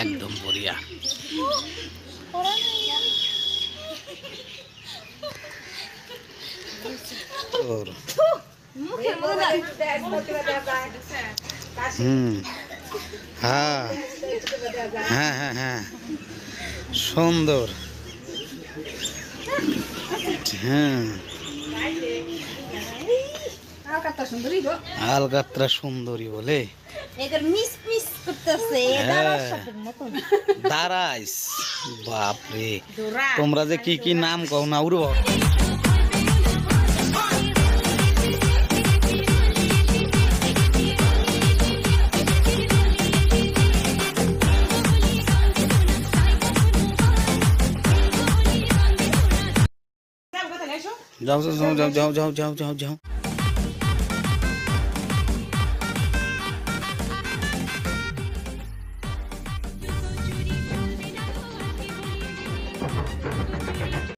একদম বড়িয়া। হ্যাঁ হ্যাঁ হ্যাঁ হ্যাঁ, সুন্দর। হ্যাঁ, আলকাতরা সুন্দরী বলে দাঁড়াইস। বাপরে, তোমরা যে কি কি নাম কও না উড়ো। যাও যাও যাও যাও যাও যাও যাও যাও।